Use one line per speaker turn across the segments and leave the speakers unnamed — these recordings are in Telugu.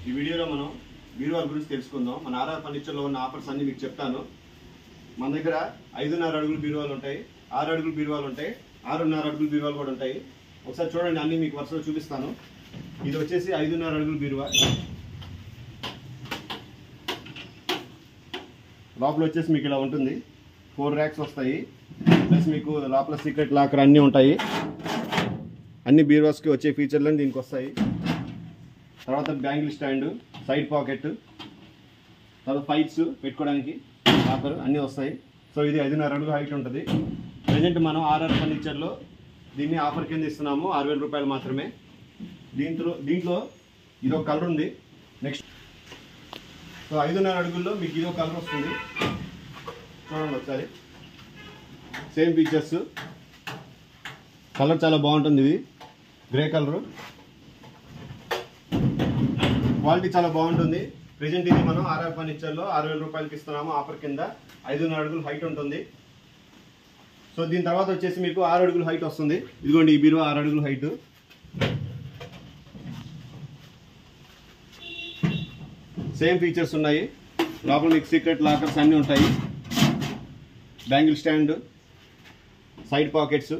ఈ వీడియోలో మనం బీరువాల గురించి తెలుసుకుందాం. మన ఆర్ఆర్ ఫర్నిచర్లో ఉన్న ఆఫర్స్ అన్ని మీకు చెప్తాను. మన దగ్గర 5.5 అడుగుల బీరువాలు ఉంటాయి, 6 అడుగుల బీరువాలు ఉంటాయి, 6.5 అడుగుల బీరువాలు కూడా ఉంటాయి. ఒకసారి చూడండి, అన్ని మీకు వరుసలో చూపిస్తాను. ఇది వచ్చేసి 5.5 అడుగుల బీరువా. లోపల వచ్చేసి మీకు ఇలా ఉంటుంది. 4 ర్యాక్స్ వస్తాయి, ప్లస్ మీకు లోపల సీక్రెట్ లాకర్ అన్నీ ఉంటాయి. అన్ని బీరువాస్కి వచ్చే ఫీచర్లు దీనికి వస్తాయి. తర్వాత బ్యాంగిల్ స్టాండ్, సైడ్ పాకెట్, తర్వాత ఫైట్స్ పెట్టుకోవడానికి లాకర్ అన్నీ వస్తాయి. సో ఇది 5.5 అడుగు హైట్ ఉంటుంది. ప్రజెంట్ మనం ఆర్ఆర్ ఫర్నిచర్లో దీన్ని ఆఫర్ కింద ఇస్తున్నాము, 6,000 రూపాయలు మాత్రమే. దీంట్లో ఇదొక కలర్ ఉంది. నెక్స్ట్ సో 5.5 అడుగుల్లో మీకు ఇదొక కలర్ వస్తుంది. చూడండి ఒకసారి, సేమ్ ఫీచర్స్, కలర్ చాలా బాగుంటుంది. ఇది గ్రే కలరు, క్వాలిటీ చాలా బాగుంటుంది. ప్రెజెంట్ ఇది మనం ఆర్ఆర్ ఫర్నిచర్లో 6,000 రూపాయలకి ఇస్తున్నాము ఆఫర్ కింద. 5.5 అడుగులు హైట్ ఉంటుంది. సో దీని తర్వాత వచ్చేసి మీకు 6 అడుగుల హైట్ వస్తుంది. ఇదిగోండి, ఈ బీరువా 6 అడుగుల హైట్. సేమ్ ఫీచర్స్ ఉన్నాయి. లోపల మీకు సీక్రెట్ లాకర్స్ అన్నీ ఉంటాయి, బ్యాంగిల్ స్టాండ్, సైడ్ పాకెట్స్,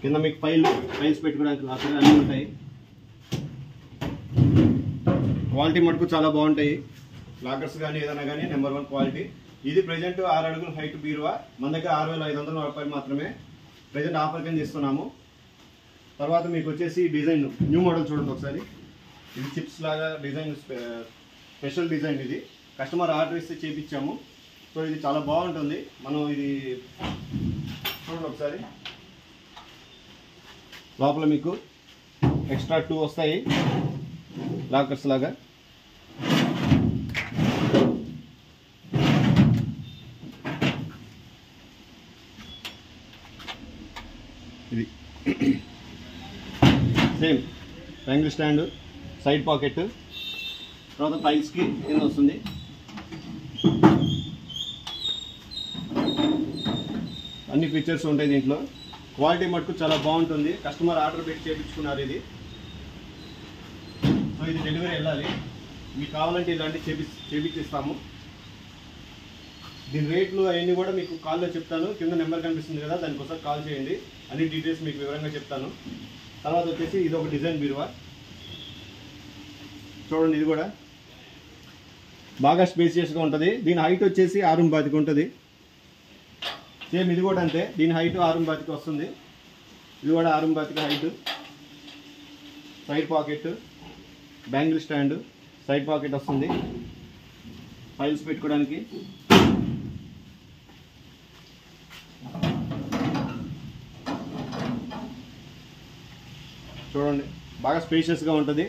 కింద మీకు ఫైల్స్ పెట్టుకోవడానికి లాకర్ అన్నీ ఉంటాయి. క్వాలిటీ మటుకు చాలా బాగుంటాయి. లాకర్స్ కానీ ఏదైనా కానీ నెంబర్ 1 క్వాలిటీ. ఇది ప్రెజెంట్ 6 అడుగుల హైట్ బీరువా. మన దగ్గర 6,500 రూపాయలు మాత్రమే ప్రెజెంట్ ఆఫర్ కింద ఇస్తున్నాము. తర్వాత మీకు వచ్చేసి డిజైన్ న్యూ మోడల్ చూడండి ఒకసారి. ఇది చిప్స్ లాగా డిజైన్, స్పెషల్ డిజైన్. ఇది కస్టమర్ ఆర్డర్ ఇస్తే చేయించాము. సో ఇది చాలా బాగుంటుంది. మనం ఇది చూడండి ఒకసారి. లోపల మీకు ఎక్స్ట్రా 2 వస్తాయి లాకర్స్ లాగా. ఇది same bangle stand, side pocket, తర్వాత ఫైల్స్కి కింద వస్తుంది. అన్ని ఫీచర్స్ ఉంటాయి దీంట్లో. క్వాలిటీ మటుకు చాలా బాగుంటుంది. కస్టమర్ ఆర్డర్ పెట్టి చేయించుకున్నారు ఇది. సో ఇది డెలివరీ వెళ్ళాలి. మీకు కావాలంటే ఇలాంటివి చేపించిస్తాము. దీని రేట్లు అవన్నీ కూడా మీకు కాల్లో చెప్తాను. కింద నెంబర్ కనిపిస్తుంది కదా, దానికోసం కాల్ చేయండి. అన్ని డీటెయిల్స్ మీకు వివరంగా చెప్తాను. తర్వాత వచ్చేసి ఇది ఒక డిజైన్ బీరువా. చూడండి, ఇది కూడా బాగా స్పేసియస్గా ఉంటుంది. దీని హైట్ వచ్చేసి 6.25 ఉంటుంది. సేమ్ ఇది కూడా అంతే, దీని హైట్ 6.25 వస్తుంది. ఇది కూడా 6.25 height. Side pocket, bangle stand, side pocket వస్తుంది, ఫైల్స్ పెట్టుకోవడానికి. చూడండి, బాగా స్పేషియస్గా ఉంటుంది.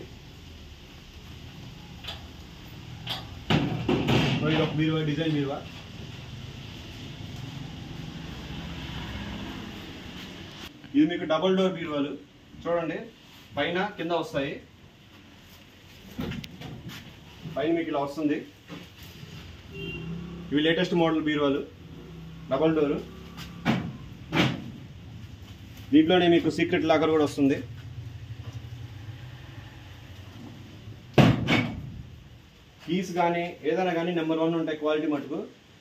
సో ఇది ఒక బీరువా, డిజైన్ బీరువా. ఇది మీకు డబుల్ డోర్ బీరువాలు. చూడండి, పైన కింద వస్తాయి. పైన మీకు ఇలా వస్తుంది. ఇవి లేటెస్ట్ మోడల్ బీరువాలు, డబుల్ డోరు. దీంట్లోనే మీకు సీక్రెట్ లాకర్ కూడా వస్తుంది. కీస్ కానీ ఏదైనా కానీ నెంబర్ 1 ఉంటాయి క్వాలిటీ మటుకు.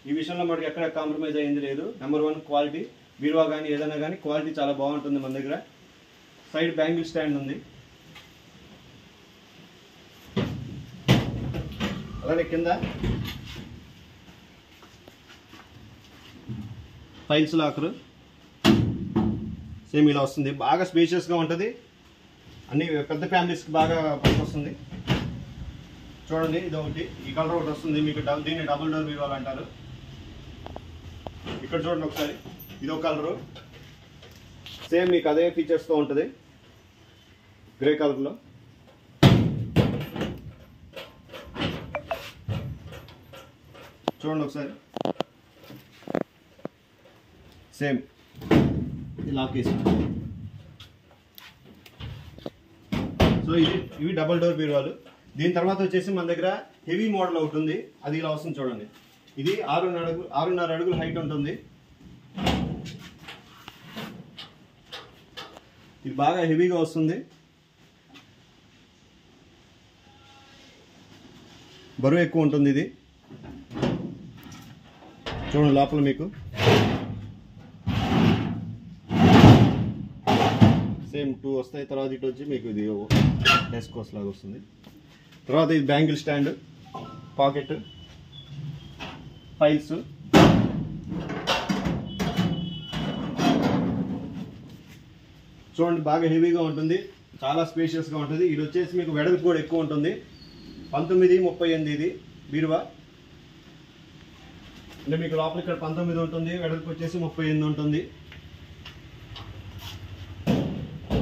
ఈ విషయంలో మటుకు ఎక్కడ కాంప్రమైజ్ అయ్యింది లేదు. నెంబర్ 1 క్వాలిటీ బీరువా కానీ ఏదైనా కానీ క్వాలిటీ చాలా బాగుంటుంది మన దగ్గర. సైడ్ బ్యాంగిల్ స్టాండ్ ఉంది. అలానే కింద ఫైల్స్ లాకరు సేమ్ ఇలా వస్తుంది. బాగా స్పేషియస్గా ఉంటుంది. అన్ని పెద్ద ఫ్యామిలీస్కి బాగా పనికొస్తుంది. చూడండి, ఇది ఒకటి, ఈ కలర్ ఒకటి వస్తుంది మీకు. దీన్ని డబుల్ డోర్ బీరువాలు అంటారు. ఇక్కడ చూడండి ఒకసారి, ఇది ఒక కలరు. సేమ్ మీకు అదే ఫీచర్స్తో ఉంటుంది, గ్రే కలర్లో. చూడండి ఒకసారి, సేమ్ లాక్ వేసి. సో ఇవి డబుల్ డోర్ బీరువాలు. దీని తర్వాత వచ్చేసి మన దగ్గర హెవీ మోడల్ ఒకటి ఉంది. అది ఇలా వస్తుంది చూడండి. ఇది 6.5 అడుగుల హైట్ ఉంటుంది. ఇది బాగా హెవీగా వస్తుంది. బరువు ఎక్కువ ఉంటుంది ఇది. చూడండి లోపల మీకు సేమ్ 2 వస్తాయి. తర్వాత ఇటు వచ్చి మీకు ఇది డెస్క్ కోస్ లాగా వస్తుంది. తర్వాత ఇది బ్యాంగిల్ స్టాండ్, పాకెట్, ఫైల్స్, చూడండి బాగా హెవీగా ఉంటుంది, చాలా స్పేషియస్గా ఉంటుంది. ఇది వచ్చేసి మీకు వెడల్పు కూడా ఎక్కువ ఉంటుంది. 1938 ఇది బీరువా. అంటే మీకు లోపల ఇక్కడ 19 ఉంటుంది, వెడల్పు వచ్చేసి 38 ఉంటుంది.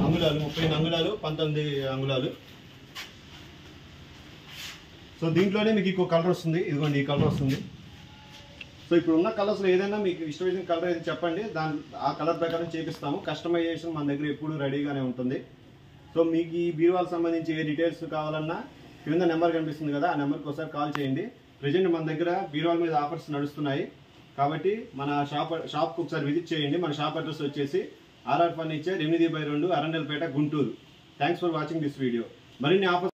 అంగుళాలు 38 అంగుళాలు, 19 అంగుళాలు. సో దీంట్లోనే మీకు ఇంకో కలర్ వస్తుంది. ఇదిగోండి ఈ కలర్ వస్తుంది. సో ఇప్పుడు ఉన్న కలర్స్లో ఏదైనా మీకు ఇష్టమైన కలర్ అయితే చెప్పండి, ఆ కలర్ ప్రకారం చేపిస్తాము. కస్టమైజేషన్ మన దగ్గర ఎప్పుడు రెడీగానే ఉంటుంది. సో మీకు ఈ బీరువాలకు సంబంధించి ఏ డీటెయిల్స్ కావాలన్నా కింద నెంబర్ కనిపిస్తుంది కదా, ఆ నెంబర్కి ఒకసారి కాల్ చేయండి. ప్రెజెంట్ మన దగ్గర బీరువాల మీద ఆఫర్స్ నడుస్తున్నాయి కాబట్టి మన షాప్కి ఒకసారి విజిట్ చేయండి. మన షాప్ అడ్రస్ వచ్చేసి RR furniture 8/2 Arundelpet, Guntur. Thanks for watching this video. మరిన్ని ఆఫర్స్